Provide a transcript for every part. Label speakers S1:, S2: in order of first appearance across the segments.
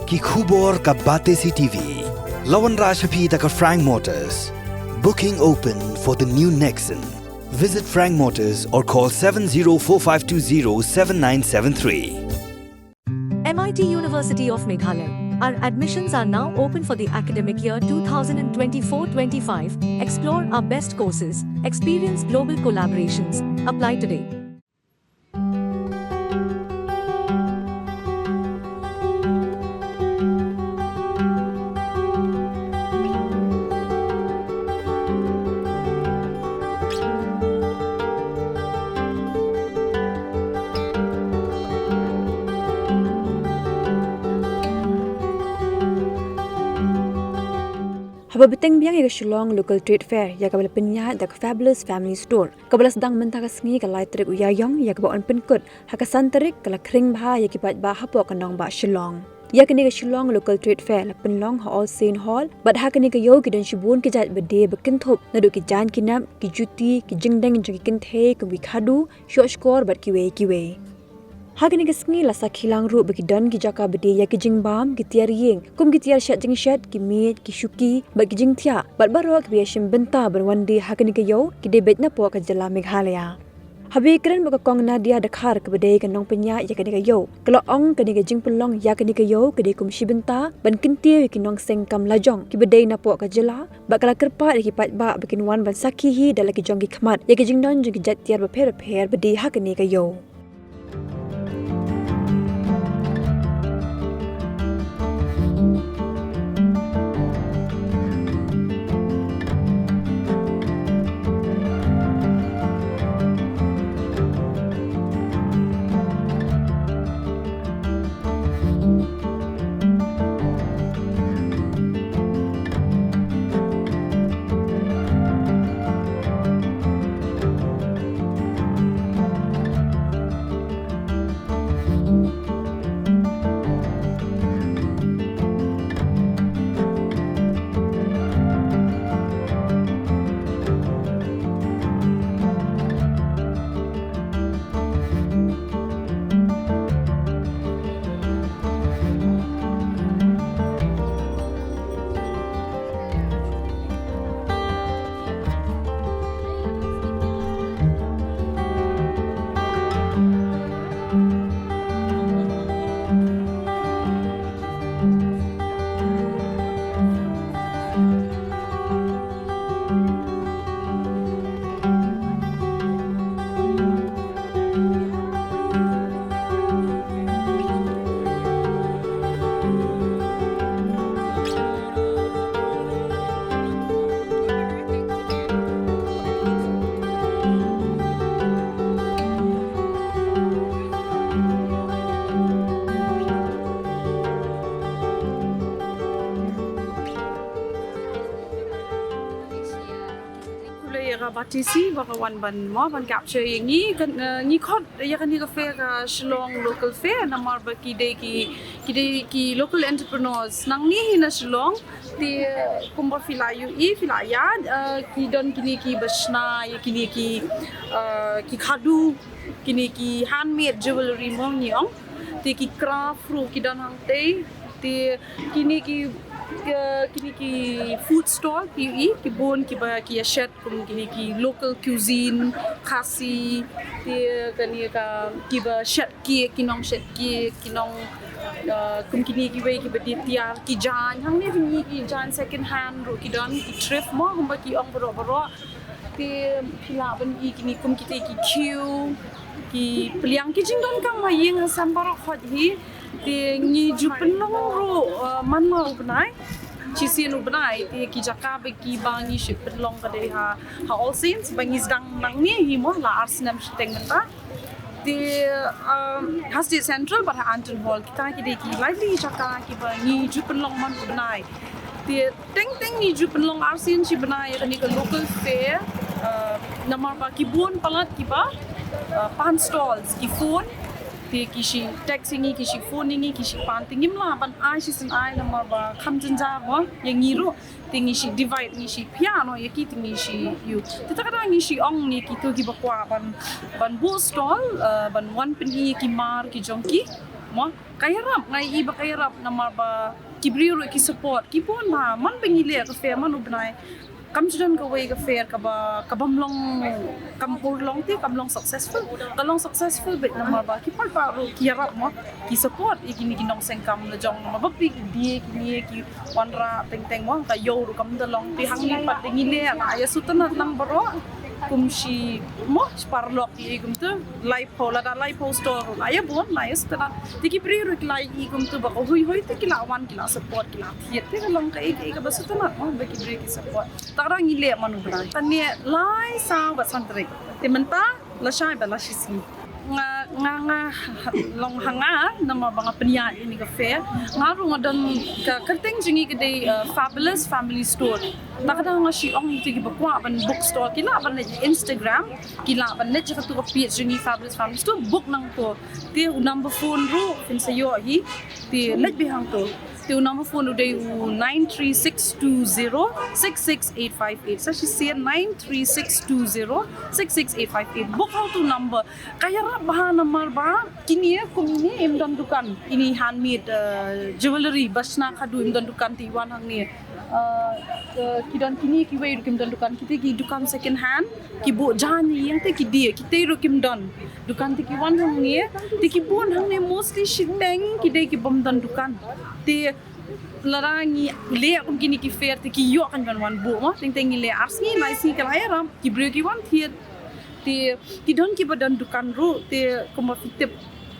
S1: ki khubor ka bate si TV. Lawan Rashapi taka Frank Motors. Booking open for the new Nexon. Visit Frank Motors or call 7045207973.
S2: MIT University of Meghalaya. Our admissions are now open for the academic year 2024-25. Explore our best courses, experience global collaborations. Apply today.
S3: Haba beteng biang ya Shillong local trade fair ya kabala penya da fabulous family store kabala Sdang mentaka Sngi ka lai trik uyayong ya kabala on penkut haka santarik kala Khring bha ya ki Paidbah hapo kanong ba Shillong ya kini ka Shillong local trade fair la penlong ha all saint hall bad ha kini ka yo ki dan shibun ki jat bede bekin thop na do ki jan kinap ki juti ki jingdeng ki kin the ki khadu short score bad ki we Hagani ke Sngi la sakhilang ru bagi dan ki jaka bede ya ki jingbam ki tiar yeng kum ki tiar shat jing shat ki meat ki shuki bagi jing thia bat barok bi shim benta berwandi hagani ke yo ki de betna po ka jala Meghalaya Habi keren baka kong nadia dakhar ke bede ka nong penya ya kani ke yo kalo ong kani ke jing pelong ya kani ke yo ke de kum shibenta ban kinti ki nong seng kam lajong ki bede na po ka jala bakala kerpa ki Paidbah bikin wan ban sakhi hi dalaki jong ki khmat ya ki jing non jing ki jat tiar ba pher bede hagani ke yo
S4: Batisi baka wan ban mo ban capture yengi ni khot ya kan ni ka fair ka Shillong local fair namar ba ki ki local entrepreneurs nang ni na Shillong ti kumba filayu filaya ki don kini ki basna ya kini ki khadu kini ki handmade jewelry mo niong ti ki craft ru ki don hang te ti kini ki food stall ki bon ki ba ki shed kum kini ki local cuisine khasi ti kani ka ki ba shed ki kinong shed ki kinong kum kini ki we ki ba tiar ki jan hang ni ki jan second hand ro ki don ki thrift mo hum ba ki ong baro ti phila ban kini kum ki te ki queue ki pliang ki jing don kam ma yeng sam baro khot hi ti ni ju penong ro man ma ubnai chi sin ubnai ti ki jaka be ki bangi ship penlong ka de ha all saints bangi Sdang nang ni hi mo la arsenam steng menta ti has the central but anton hall kita ki de ki lively jaka ki bangi ju penlong man ubnai ti teng ni ju penlong arsin chi banai ka ni ka local fair namar ba ki bon palat ki ba pan stalls ki phone ti kishi taxi ni kishi phone ni kishi pan tingim la ban ai shi sin ai namar ba kham jinja mo yangi ro tingi shi divide ni shi piano yaki tingi shi you ti takada ni shi ong ni ki tu ki bakwa ban bo stall ban one penny ki mar ki jongki mo kaya rap ngai iba kaya rap na marba kibrio ki support ki pon ma man pengile ka fair man ubnai kam sudan ka way ka fair ka ba kabamlong kampur long ti kamlong successful bit na marba ki par paru ki rap mo ki support igini ginong sengkam na jong mabapik die ki wanra teng mo ka yo ru kam dalong ti hangni pat ngile na ya sutanat lang baro kumshi mo parlok igum tu live store la ya bon la ya stana tiki priru klai igum tu ba hui te kila wan kila support kila thiet te long ka ka ba stana mo ba ki break support tara ngile manu bra tani lai sa ba santre te menta la shai ba la shisi nga long hanga nama banga penia ini ka fair ngaru ngadon ka kerteng jingi ke dei fabulous family store takada nga Shillong ti bakwa ban bookstore kila ban Instagram kila ban net ka tu ka page jingi fabulous family store book nang to ti number phone ru fin sayo hi ti let bihang to ti number phone uday 93620 sa si 93620 book how to number kaya bahan namar ba kini kumini imdan dukan ini handmade jewelry basna kadu imdan dukan ti wan hang ni kidan kini ki way imdan dukan kita ki dukan second hand ki bo jan yang te ki dia kita ru kimdan dukan ti ki wan hang ni ti ki bon hang ni mostly Sdang ki dei ki bomdan dukan ti larangi le kum kini ki fair ti ki yo kan wan bo mo teng le arsni nai si kala ram ki brio ki wan thiet ti don ki badan dukan ru ti kuma fitip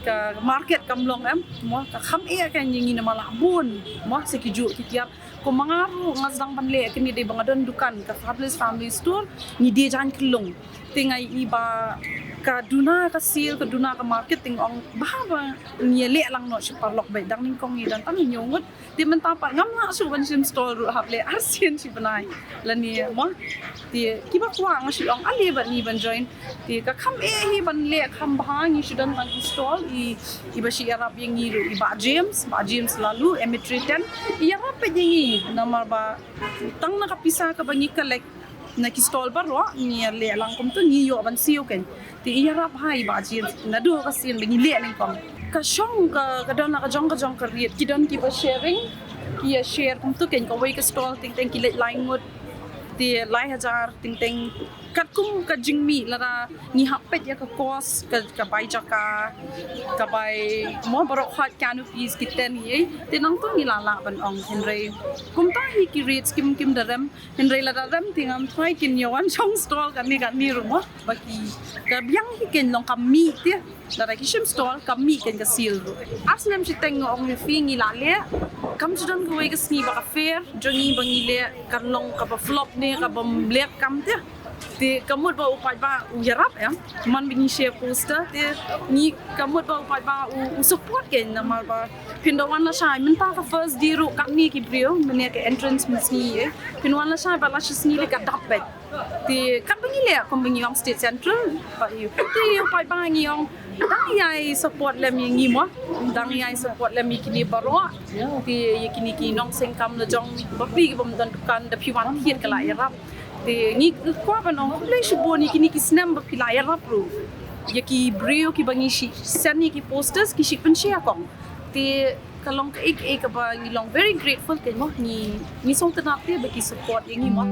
S4: ka market kamlong mo ka kham kan yingi na malabun mo se ki ju ki tiap ko mangaru ngasdang panle kini de bangadon dukan ka fabulous family store ni de jan kilong tingai iba ka duna ka seal ka duna ka marketing ong bahaba niele lang no si parlok bay dang ning kong idan tan nyongot ti mentapa ngam na su ban sim store ru hable arsian si banai lani mo ti kiba kwa ng si ong ali ba ni ban join ti ka kham hi ban le kham bahang ni sudan bang store iba si arab yang ngiru iba James lalu emetri 10 iya pa pedingi namar ba tang nakapisa ka bangi collect na ki stall baro ni le lang kum tu ni yo ban siu ken ti iya rap hai ba ji na do ka sin bangi le ning kom ka shong ka don na ka jong ka riet ki don ki ba sharing ki share kum tu ken ka way ka stall ting ki le line ngot ti lai hajar ting kat kum ka jingmi lara ni hapet ya ka kos ka bai jaka ka bai mo baro khat canopies kiten ye ti nang tu ni la ban ong henry kum ta hi ki reach kim daram henry la daram tingam thoi kin yawan chong stall kan ni ru mo baki ka biang hi ken long kami ti lara ki shim stall kami ken ka seal ru asnem si teng ong ni fi ngi la le kam sudan ko way ka sni ba ka fair jongi bangi le kan long ka ba flop ni ka bom black kam ti ti kamut ba upai ba uyarap ya man bini share poster ti ni kamut ba upai ba support ken na mar ba pindawan la shai minta ka first di ru kan ni ki brio mene ke entrance misni pinwan la shai ba la sni le ka dapat ti kan bini le kom bini yong state central ba yu ti upai ba ngi yong dang yai support lem ngi mo dang yai support lem kini baro ti kini ki nong sengkam la jong ba pi bom dan kan da piwan thiet kala yarap ti ngi kwa ba nong le shiboni kini ki snam ba pilai rap ru ya ki brio ki bangi shi send ni ki posters ki shi pen share kong ti kalong ka ik ba ngi long very grateful ke mo ni song tanap ti ba ki support ngi mo